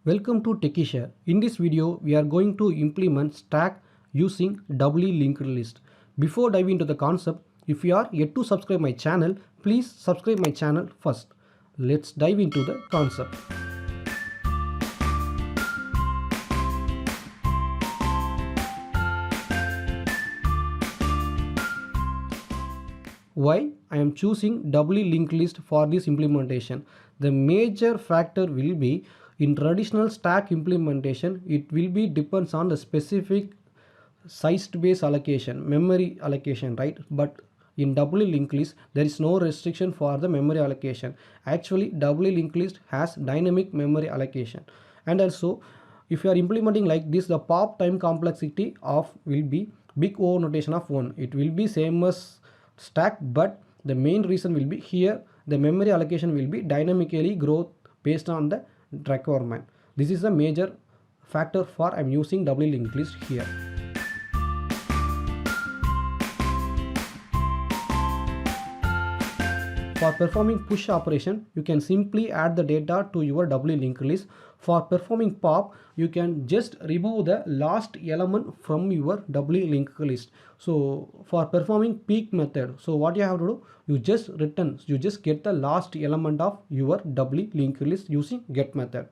Welcome to Techishare. In this video, we are going to implement stack using doubly linked list. Before diving into the concept, if you are yet to subscribe my channel, please subscribe my channel first. Let's dive into the concept. Why I am choosing doubly linked list for this implementation? The major factor will be in traditional stack implementation, it will be depends on the specific sized base allocation, memory allocation, right? But in doubly linked list, there is no restriction for the memory allocation. Actually, doubly linked list has dynamic memory allocation. And also, if you are implementing like this, the pop time complexity of will be big O notation of 1. It will be same as stack, but the main reason will be here the memory allocation will be dynamically growth based on the requirement. This is a major factor for I'm using doubly linked list here. For performing push operation, you can simply add the data to your doubly linked list. For performing pop, you can just remove the last element from your doubly linked list. So for performing peek method, so what you have to do, you just get the last element of your doubly linked list using get method.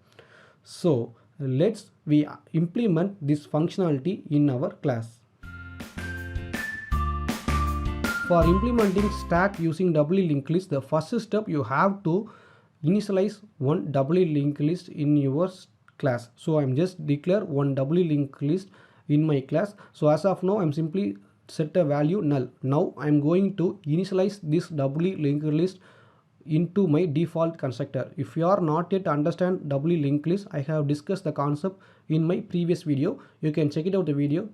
So we implement this functionality in our class. For implementing stack using doubly linked list, the first step you have to initialize one doubly linked list in your class. So I'm just declare one doubly linked list in my class. So as of now, I'm simply set a value null. Now I'm going to initialize this doubly linked list into my default constructor. If you are not yet understand doubly linked list, I have discussed the concept in my previous video. You can check it out the video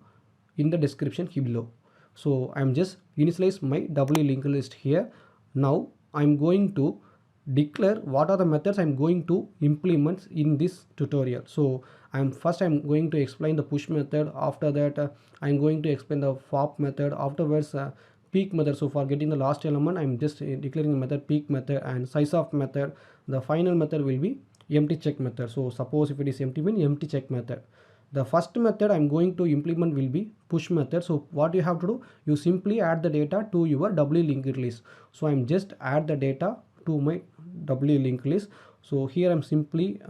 in the description below. So I'm just initialize my doubly linked list here. Now I'm going to declare what are the methods I'm going to implement in this tutorial. So I'm going to explain the push method. After that I'm going to explain the pop method. Afterwards peek method. So for getting the last element, I'm just declaring the method peek method and size of method. The final method will be empty check method. So suppose if it is empty, mean empty check method. The first method I'm going to implement will be push method. So what you have to do, you simply add the data to your doubly linked list. So I'm just add the data to my doubly linked list. So here I'm simply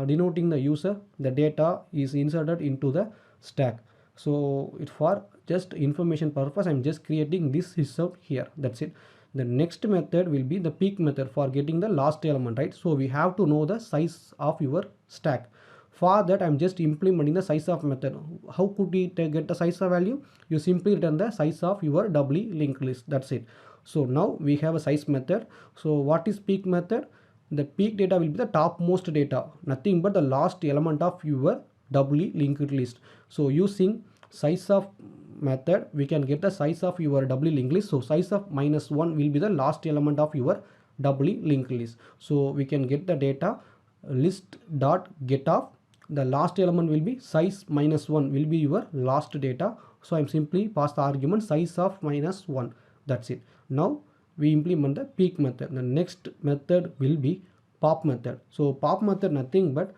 denoting the user. The data is inserted into the stack. So it for just information purpose, I'm just creating this result here. That's it. The next method will be the peek method for getting the last element, right? So we have to know the size of your stack. For that, I'm just implementing the size of method. How could we get the size of value? You simply return the size of your doubly linked list. That's it. So now we have a size method. So what is peek method? The peek data will be the topmost data, nothing but the last element of your doubly linked list. So using size of method, we can get the size of your doubly linked list. So size of -1 will be the last element of your doubly linked list. So we can get the data list dot get of the last element will be size -1 will be your last data. So I'm simply pass the argument size of -1. That's it. Now we implement the peek method. The next method will be pop method. So pop method nothing but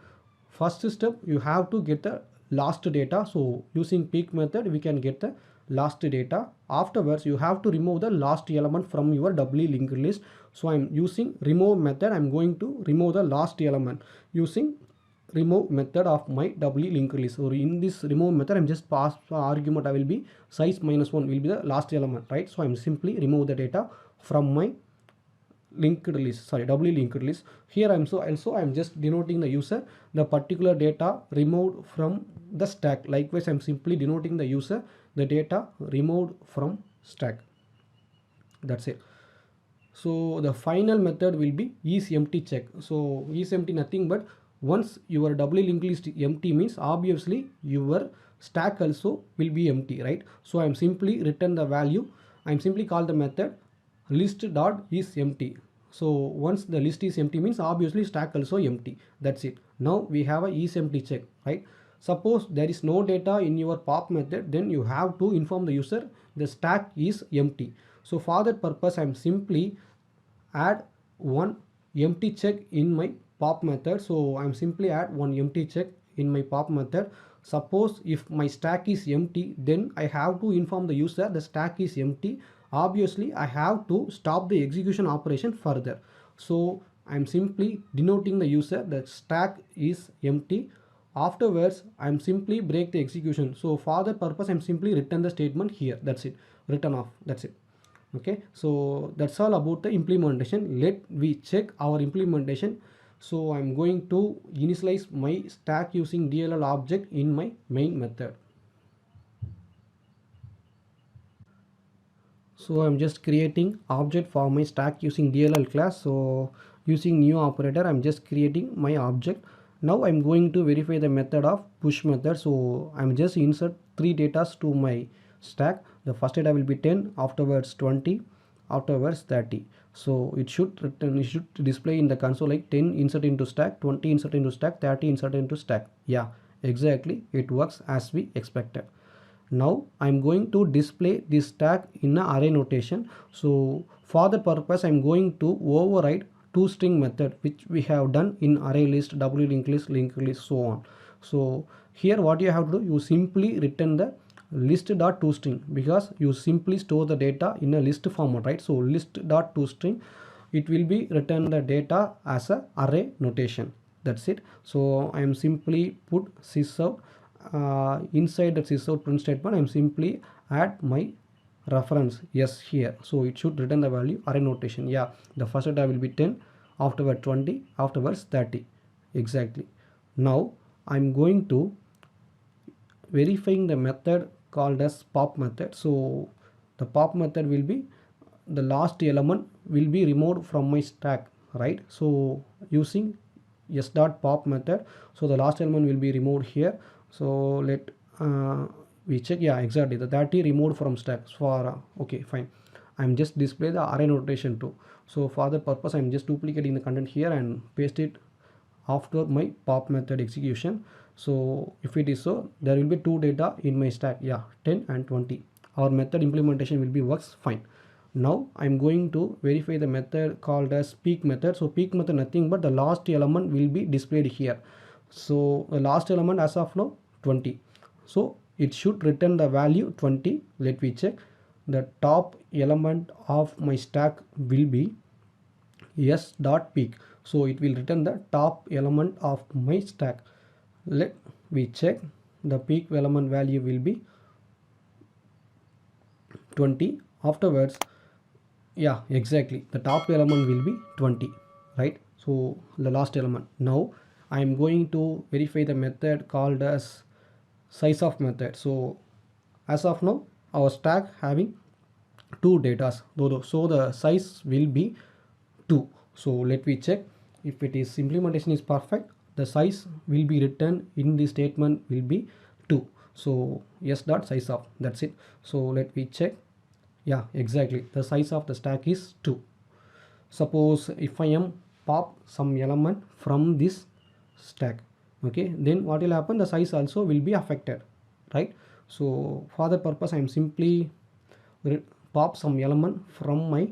first step you have to get the last data. So using peek method we can get the last data. Afterwards you have to remove the last element from your doubly linked list. So I'm using remove method. I'm going to remove the last element using remove method of my doubly linked list. So in this remove method, I'm just pass the argument. I will be size -1 will be the last element, right? So I'm simply remove the data from my linked list, sorry, doubly linked list. Here I'm just denoting the user, the particular data removed from the stack. Likewise, I'm simply denoting the user, the data removed from stack. That's it. So the final method will be is empty check. So is empty nothing but once your doubly linked list empty means obviously your stack also will be empty, right? So I'm simply return the value. I'm simply call the method list dot is empty. So once the list is empty means obviously stack also empty. That's it. Now we have a is empty check, right? Suppose there is no data in your pop method, then you have to inform the user the stack is empty. So for that purpose, I'm simply add one empty check in my pop method, so I'm simply add one empty check in my pop method. Suppose if my stack is empty, then I have to inform the user the stack is empty. Obviously I have to stop the execution operation further. So I'm simply denoting the user that stack is empty. Afterwards I'm simply break the execution. So for that purpose I'm simply return the statement here. That's it. Return off. That's it. Okay, so that's all about the implementation. Let we check our implementation. So I'm going to initialize my stack using DLL object in my main method. So I'm just creating object for my stack using DLL class. So using new operator I'm just creating my object. Now I'm going to verify the method of push method. So I'm just insert 3 datas to my stack. The first data will be 10, afterwards 20, afterwards 30. So it should return, it should display in the console like 10 insert into stack, 20 insert into stack, 30 insert into stack. Yeah, exactly, it works as we expected. Now I'm going to display this stack in an array notation. So for that purpose I'm going to override toString method which we have done in array list, w linked list, so on. So here what you have to do, you simply return the list.toString because you simply store the data in a list format, right? So list.toString, it will be return the data as a array notation. That's it. So I am simply put sysout. Inside the sysout print statement I'm simply add my reference yes here. So it should return the value array notation. Yeah, the first data will be 10, afterward 20, afterwards 30. Exactly. Now I'm going to verifying the method called as pop method. So the pop method will be the last element will be removed from my stack, right? So using s.pop method, so the last element will be removed here. So let we check. Yeah, exactly, the 30 removed from stack for okay, fine. I'm just display the array notation too. So for the purpose I'm just duplicating the content here and paste it after my pop method execution. So if it is so, there will be 2 data in my stack. Yeah, 10 and 20. Our method implementation will be works fine. Now I'm going to verify the method called as peek method. So peek method nothing but the last element will be displayed here. So the last element as of now 20. So it should return the value 20. Let me check. The top element of my stack will be s.peek. So it will return the top element of my stack. Let me check. The peek element value will be 20. Afterwards, yeah, exactly, the top element will be 20, right? So the last element. Now I am going to verify the method called as size of method. So as of now our stack having 2 datas, so the size will be 2. So let me check if it is implementation is perfect. The size will be written in the statement will be 2. So s dot size of, that's it. So let me check. Yeah, exactly, the size of the stack is 2. Suppose if I am pop some element from this stack, okay, then what will happen, the size also will be affected, right? So for the purpose I am simply pop some element from my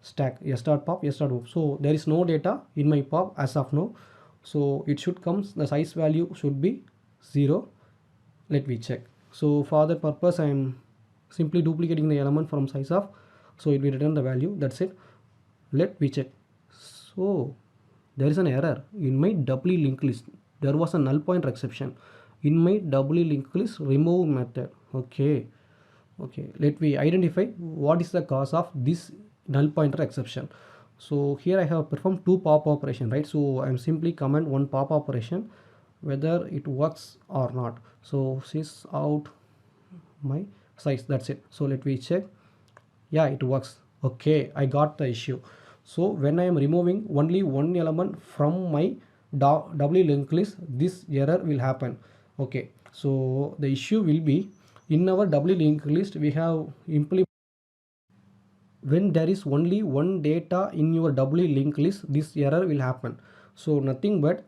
stack s.pop s.pop. So there is no data in my pop as of now. So it should come, the size value should be 0. Let me check. So for that purpose I am simply duplicating the element from size of, so it will return the value. That's it. Let me check. So there is an error in my doubly linked list. There was a null pointer exception in my doubly linked list remove method. Okay, let me identify what is the cause of this null pointer exception. So here I have performed 2 pop operation, right? So I'm simply comment one pop operation whether it works or not. So sys out my size, that's it. So let me check. Yeah, it works. Okay, I got the issue. So when I am removing only one element from my doubly linked list, this error will happen. Okay, so the issue will be in our doubly linked list we have implemented when there is only one data in your doubly linked list, this error will happen. So nothing but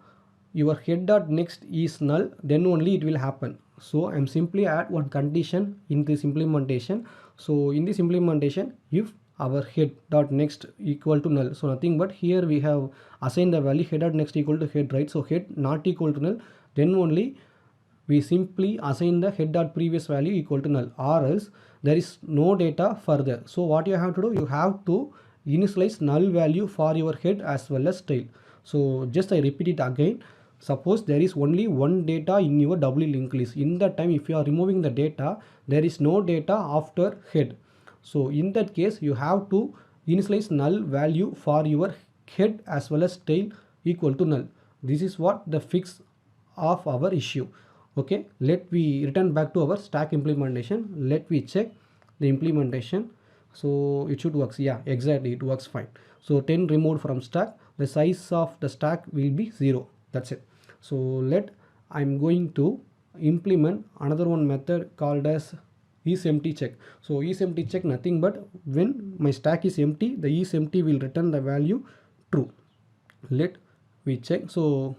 your head.next is null, then only it will happen. So I'm simply add one condition in this implementation. So in this implementation, if our head dot next equal to null. So nothing but here we have assigned the value head dot next equal to head, right? So head not equal to null, then only we simply assign the head dot previous value equal to null, or else there is no data further. So what you have to do, you have to initialize null value for your head as well as tail. So just I repeat it again. Suppose there is only one data in your doubly linked list. In that time, if you are removing the data, there is no data after head. So in that case, you have to initialize null value for your head as well as tail equal to null. This is what the fix of our issue. Okay, let we return back to our stack implementation. Let we check the implementation. So it should work. Yeah, exactly, it works fine. So 10 removed from stack, the size of the stack will be 0. That's it. So I'm going to implement another one method called as isEmpty check. So isEmpty check nothing but when my stack is empty, the isEmpty will return the value true. Let we check. So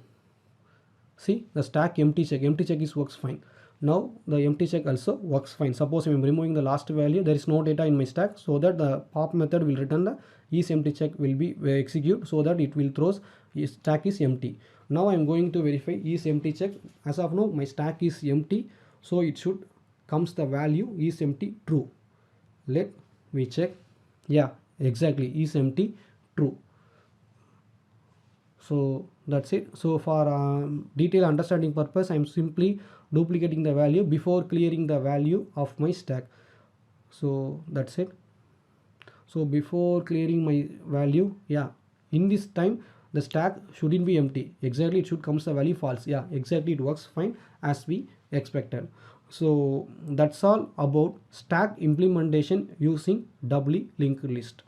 see, the stack empty check is works fine. Now the empty check also works fine. Suppose I am removing the last value, there is no data in my stack, so that the pop method will return the isEmpty check will be execute, so that it will throws stack is empty. Now I am going to verify isEmpty check. As of now my stack is empty, so it should comes the value isEmpty true. Let we check. Yeah, exactly, isEmpty true. So that's it. So for detailed understanding purpose, I'm simply duplicating the value before clearing the value of my stack. So that's it. So before clearing my value, yeah, in this time the stack shouldn't be empty. Exactly, it should comes the value false. Yeah, exactly, it works fine as we expected. So that's all about stack implementation using doubly linked list.